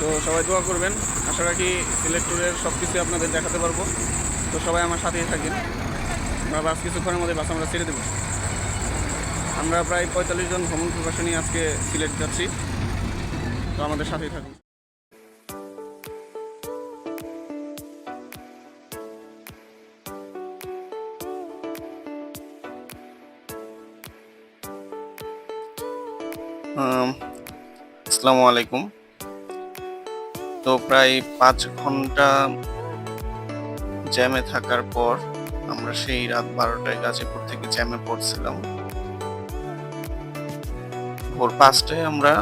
তো সবাই দোয়া করবেন। আশা রাখি সিলেট ট্যুরের সব কিছু আপনাদের দেখাতে পারবো। তো সবাই আমার সাথেই থাকেন। আমরা বাস কিছুক্ষণের মধ্যে বাস আমরা ছেড়ে দেবো। আমরা প্রায় 45 জন ভ্রমণ পিপাসু নিয়ে আজকে সিলেট যাচ্ছি। তো আমাদের সাথেই থাকুন। আসসালামু আলাইকুম। তো প্রায় 5 ঘন্টা জ্যামে থাকার পর আমরা সেই রাত 12টায় গাজীপুর থেকে জ্যামে পড়ছিলাম। ভোর 5টায় আমরা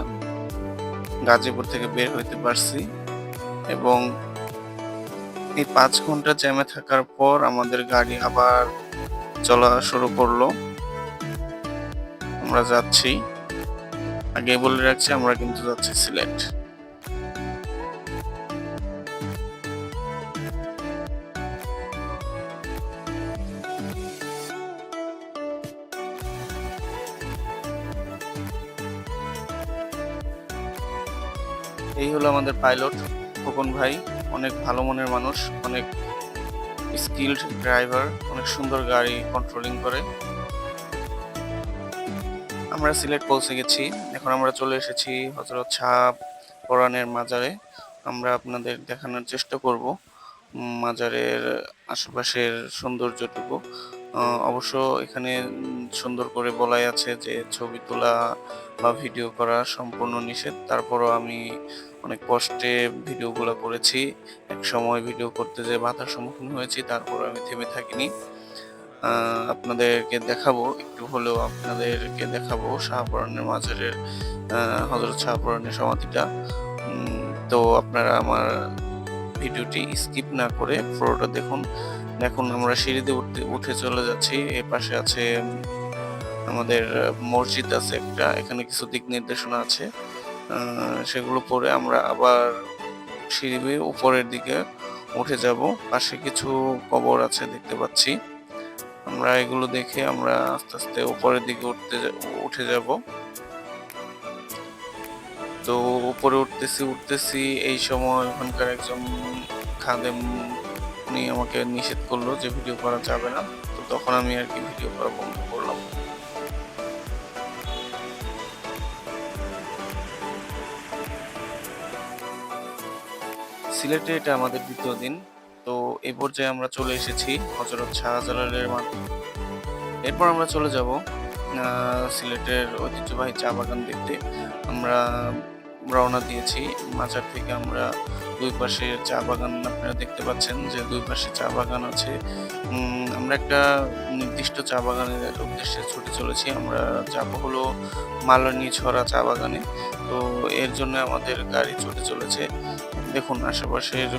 গাজীপুর থেকে বের হইতে পারছি এবং এই 5 ঘন্টা জ্যামে থাকার পর আমাদের গাড়ি আবার চলা শুরু করলো। আমরা যাচ্ছি, আগে বলে রাখছি আমরা কিন্তু যাচ্ছি সিলেট। এই হলো আমাদের পাইলট খোকন ভাই, অনেক ভালো মনের মানুষ, অনেক স্কিলড ড্রাইভার, অনেক সুন্দর গাড়ি কন্ট্রোলিং করে। আমরা সিলেট পৌঁছে গেছি। এখন আমরা চলে এসেছি হযরত শাহ পরানের মাজারে। আমরা আপনাদের দেখানোর চেষ্টা করব মাজারের আশেপাশের সৌন্দর্যটুকু। অবশ্য এখানে সুন্দর করে বলাই আছে যে ছবি তোলা বা ভিডিও করা সম্পূর্ণ নিষেধ। তারপরও আমি অনেক কষ্টে ভিডিওগুলো করেছি। একসময় ভিডিও করতে যেয়ে বাধার সম্মুখীন হয়েছি, তারপর আমি থেমে থাকিনি। আপনাদেরকে দেখাবো, একটু হলেও আপনাদেরকে দেখাবো শাহপরানের মাজারের হযরত শাহপরানের সমাধিটা। তো আপনারা আমার ভিডিওটি স্কিপ না করে পুরোটা দেখুন। দেখুন আমরা সিঁড়িতে উঠে চলে যাচ্ছি। এর পাশে আছে আমাদের মসজিদ আছে একটা, এখানে কিছু দিক নির্দেশনা আছে। সেগুলো পরে আমরা আবার সিঁড়ি বেয়ে উপরের দিকে উঠে যাব। পাশে কিছু কবর আছে দেখতে পাচ্ছি। আমরা এগুলো দেখে আমরা আস্তে আস্তে উপরের দিকে উঠে যাব। তো উপরে উঠতেছি এই সময় ওখানকার একজন খাদেম উনি আমাকে নিষেধ করলো যে ভিডিও করা যাবে না। তো তখন আমি আর কি ভিডিও করা বন্ধ করলাম। সিলেটে এটা আমাদের দ্বিতীয় দিন। তো এই পর্যায়ে আমরা চলে এসেছি হযরত শাহজালালের মাজার। এরপর আমরা চলে যাব সিলেটের ঐতিহ্যবাহী চা বাগান দেখতে। আমরা রওনা দিয়েছি মাজার থেকে। আমরা দুই পাশে চা বাগান আপনারা দেখতে পাচ্ছেন যে দুই পাশে চা বাগান আছে। আমরা একটা নির্দিষ্ট চা বাগানের উদ্দেশ্যে ছুটে চলেছি। আমরা যাব হলো মালনীছড়া চা বাগানে। তো এর জন্য আমাদের গাড়ি ছুটে চলেছে। দেখুন আশেপাশের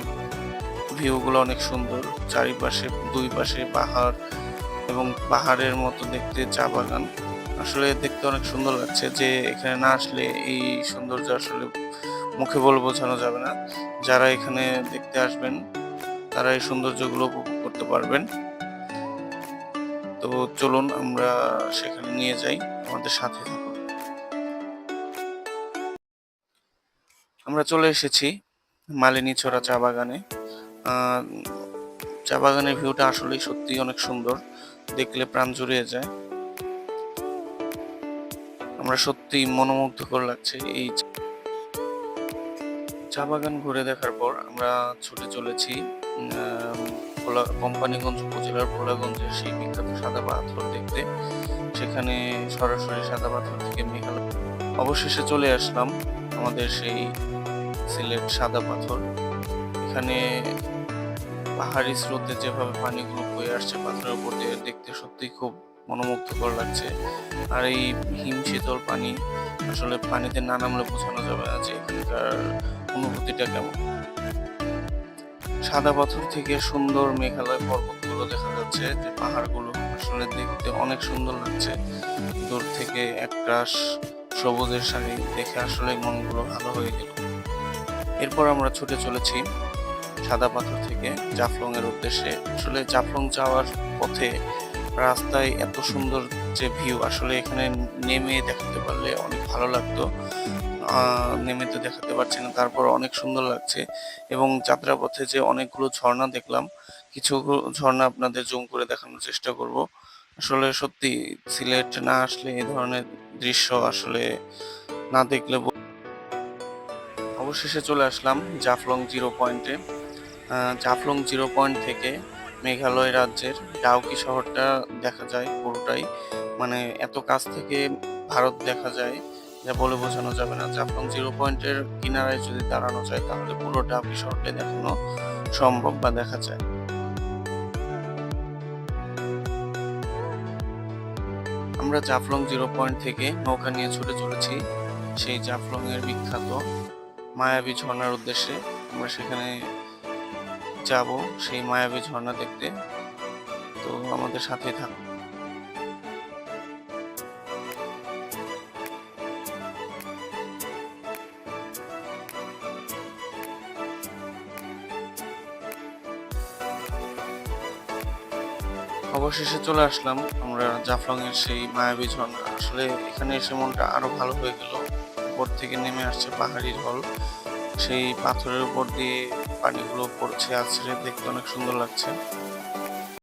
ভিউগুলো অনেক সুন্দর। চারিপাশে দুই পাশে পাহাড় এবং পাহাড়ের মতো দেখতে চা বাগান। আসলে দেখতে অনেক সুন্দর লাগছে, যে এখানে না আসলে এই সৌন্দর্য আসলে মুখে বলে বোঝানো যাবে না। যারা এখানে দেখতে আসবেন তারা এই সৌন্দর্যগুলো উপভোগ করতে পারবেন। তো চলুন আমরা সেখানে নিয়ে যাই, আমাদের সাথে থাকুন। আমরা চলে এসেছি মালিনীছড়া চা বাগানে। চা বাগানের ভিউটা আসলেই সত্যি অনেক সুন্দর, দেখলে প্রাণ জুড়িয়ে যায়। আমরা সত্যি মনোমুগ্ধকর লাগছে এই চা বাগান ঘুরে দেখার পর আমরা ছুটে চলেছি কোম্পানিগঞ্জ উপজেলার ভোলাগঞ্জের সেই বিখ্যাত সাদা পাথর দেখতে। সেখানে সরাসরি সাদা পাথর থেকে মেঘালয় অবশেষে চলে আসলাম আমাদের সেই সিলেট সাদা পাথর। এখানে পাহাড়ি স্রোতে যেভাবে পানিগুলো বয়ে আসছে পাথরের উপর দিয়ে, দেখতে সত্যিই খুব মনোমুগ্ধকর লাগছে। আর এই হিম শীতল পানি, আসলে পানিতে না নামলে বোঝানো যাবে না যে এখানকার অনুভূতিটা কেমন। সাদা পাথর থেকে সুন্দর মেঘালয় পর্বতগুলো দেখা যাচ্ছে, যে পাহাড়গুলো আসলে দেখতে অনেক সুন্দর লাগছে। দূর থেকে একরাশ সবুজের শাড়ি দেখে আসলে মনগুলো ভালো হয়ে গেল। এরপর আমরা ছুটে চলেছি সাদা পাথর থেকে জাফলং এর উদ্দেশ্যে। আসলে জাফলং যাওয়ার পথে রাস্তায় এত সুন্দর যে ভিউ, আসলে এখানে নেমে দেখতে পারলে অনেক ভালো লাগতো। নেমে তো দেখাতে পারছি না, তারপর অনেক সুন্দর লাগছে। এবং যাত্রাপথে যে অনেকগুলো ঝর্ণা দেখলাম, কিছু ঝর্ণা আপনাদের জুম করে দেখানোর চেষ্টা করব। আসলে সত্যি সিলেট না আসলে এ ধরনের দৃশ্য আসলে না দেখলে অবশেষে চলে আসলাম জাফলং জিরো পয়েন্টে। জাফলং জিরো পয়েন্ট থেকে মেঘালয় রাজ্যের ডাউকি শহরটা দেখা যায় পুরোটাই। মানে এত কাছ থেকে ভারত দেখা যায় যা বলে বোঝানো যাবে না। জাফলং জিরো পয়েন্টের কিনারায় যদি দাঁড়ানো যায় তাহলে পুরো ডাউকি শহরটাই দেখানো সম্ভব বা দেখা যায়। আমরা জাফলং জিরো পয়েন্ট থেকে নৌকা নিয়ে ছুটে চলেছি সেই জাফলং এর বিখ্যাত মায়াবী ঝর্ণার উদ্দেশ্যে। আমরা সেখানে যাব সেই মায়াবী ঝর্ণা দেখতে। তো আমাদের সাথেই থাকুন। অবশেষে চলে আসলাম আমরা জাফলং এর সেই মায়াবী ঝর্ণা। আসলে এখানে এসে মনটা আরো ভালো হয়ে গেল। উপর থেকে নেমে আসছে পাহাড়ি ঢল, সেই পাথরের উপর দিয়ে পানিগুলো পড়ছে আছড়ে, দেখতে অনেক সুন্দর লাগছে।